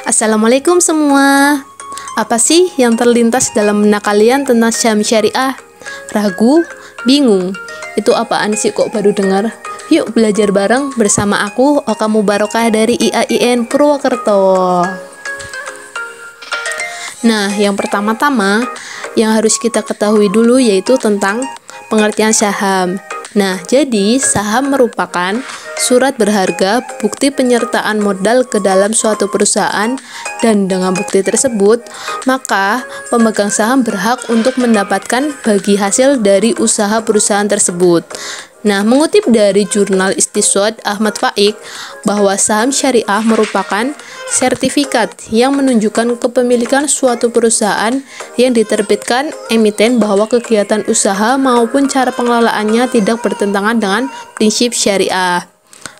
Assalamualaikum semua. Apa sih yang terlintas dalam benak kalian tentang saham syariah? Ragu? Bingung? Itu apaan sih kok baru dengar? Yuk belajar bareng bersama aku, Oka Mubarokah dari IAIN Purwokerto. Nah, yang pertama-tama yang harus kita ketahui dulu yaitu tentang pengertian saham. Nah, jadi saham merupakan surat berharga bukti penyertaan modal ke dalam suatu perusahaan, dan dengan bukti tersebut, maka pemegang saham berhak untuk mendapatkan bagi hasil dari usaha perusahaan tersebut. Nah, mengutip dari jurnal Iqtisad Ahmad Faik bahwa saham syariah merupakan sertifikat yang menunjukkan kepemilikan suatu perusahaan yang diterbitkan emiten bahwa kegiatan usaha maupun cara pengelolaannya tidak bertentangan dengan prinsip syariah.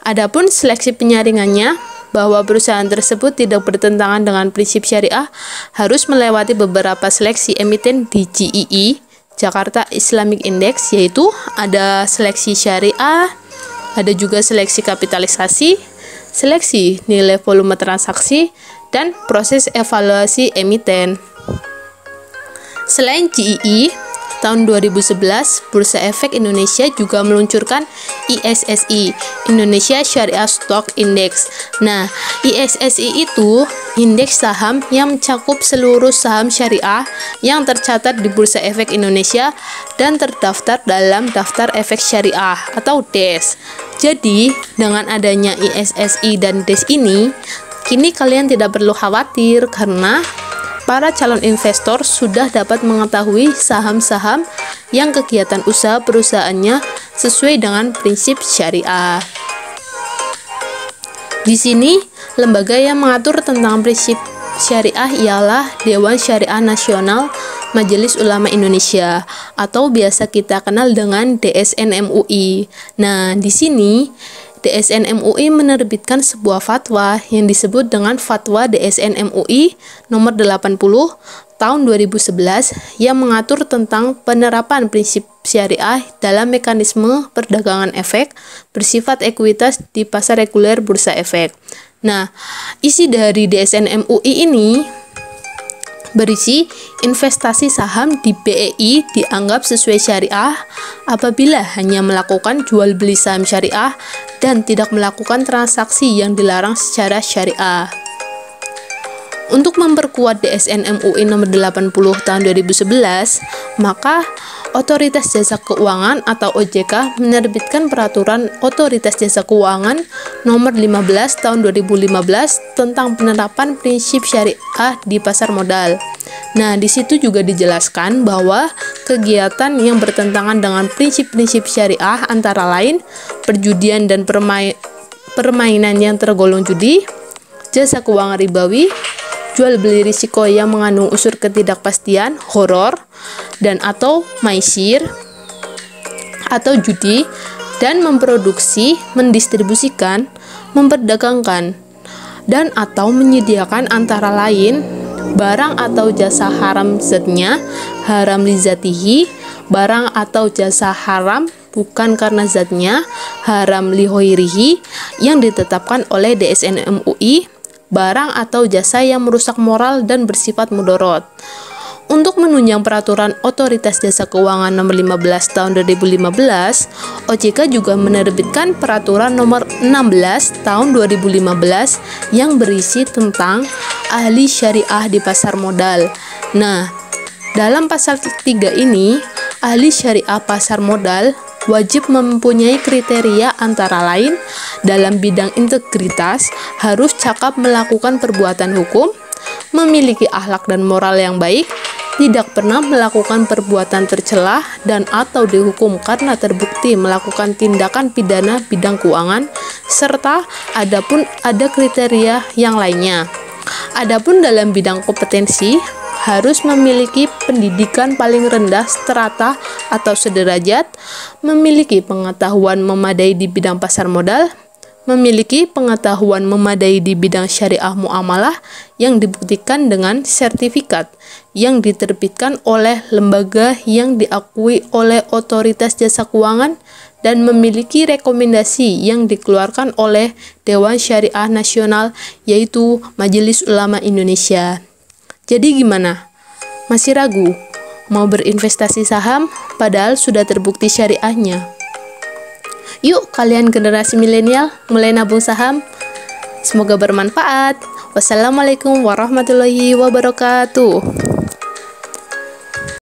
Adapun seleksi penyaringannya bahwa perusahaan tersebut tidak bertentangan dengan prinsip syariah harus melewati beberapa seleksi emiten di GII Jakarta Islamic Index, yaitu ada seleksi syariah, ada juga seleksi kapitalisasi, seleksi nilai volume transaksi, dan proses evaluasi emiten. Selain GII, tahun 2011, Bursa Efek Indonesia juga meluncurkan ISSI, Indonesia Syariah Stock Index. Nah, ISSI itu indeks saham yang mencakup seluruh saham syariah yang tercatat di Bursa Efek Indonesia dan terdaftar dalam Daftar Efek Syariah atau DES. Jadi, dengan adanya ISSI dan DES ini, kini kalian tidak perlu khawatir karena para calon investor sudah dapat mengetahui saham-saham yang kegiatan usaha perusahaannya sesuai dengan prinsip syariah. Di sini, lembaga yang mengatur tentang prinsip syariah ialah Dewan Syariah Nasional Majelis Ulama Indonesia atau biasa kita kenal dengan DSN MUI. Nah, di sini DSN MUI menerbitkan sebuah fatwa yang disebut dengan Fatwa DSN MUI nomor 80 tahun 2011 yang mengatur tentang penerapan prinsip syariah dalam mekanisme perdagangan efek bersifat ekuitas di pasar reguler bursa efek. Nah, isi dari DSN MUI ini berisi investasi saham di BEI dianggap sesuai syariah apabila hanya melakukan jual beli saham syariah dan tidak melakukan transaksi yang dilarang secara syariah. Untuk memperkuat DSN MUI nomor 80 tahun 2011, maka Otoritas Jasa Keuangan atau OJK menerbitkan peraturan Otoritas Jasa Keuangan nomor 15 tahun 2015 tentang penerapan prinsip syariah di pasar modal. Nah, di situ juga dijelaskan bahwa kegiatan yang bertentangan dengan prinsip-prinsip syariah antara lain perjudian dan permainan yang tergolong judi, jasa keuangan ribawi, jual beli risiko yang mengandung unsur ketidakpastian, horor, dan atau maisir atau judi, dan memproduksi, mendistribusikan, memperdagangkan, dan atau menyediakan antara lain barang atau jasa haram zatnya, haram li zatihi, barang atau jasa haram bukan karena zatnya, haram li ghairihi, yang ditetapkan oleh DSN MUI, barang atau jasa yang merusak moral dan bersifat mudorot. Untuk menunjang peraturan Otoritas Jasa Keuangan nomor 15 tahun 2015, OJK juga menerbitkan peraturan nomor 16 tahun 2015 yang berisi tentang ahli syariah di pasar modal. Nah, dalam pasal 3 ini, ahli syariah pasar modal wajib mempunyai kriteria antara lain dalam bidang integritas, harus cakap melakukan perbuatan hukum, memiliki akhlak dan moral yang baik, tidak pernah melakukan perbuatan tercela dan atau dihukum karena terbukti melakukan tindakan pidana bidang keuangan, serta ada kriteria yang lainnya. Adapun dalam bidang kompetensi, harus memiliki pendidikan paling rendah strata atau sederajat, memiliki pengetahuan memadai di bidang pasar modal, memiliki pengetahuan memadai di bidang syariah muamalah yang dibuktikan dengan sertifikat yang diterbitkan oleh lembaga yang diakui oleh Otoritas Jasa Keuangan dan memiliki rekomendasi yang dikeluarkan oleh Dewan Syariah Nasional, yaitu Majelis Ulama Indonesia. Jadi gimana? Masih ragu? Mau berinvestasi saham padahal sudah terbukti syariahnya? Yuk kalian generasi milenial mulai nabung saham. Semoga bermanfaat. Wassalamualaikum warahmatullahi wabarakatuh.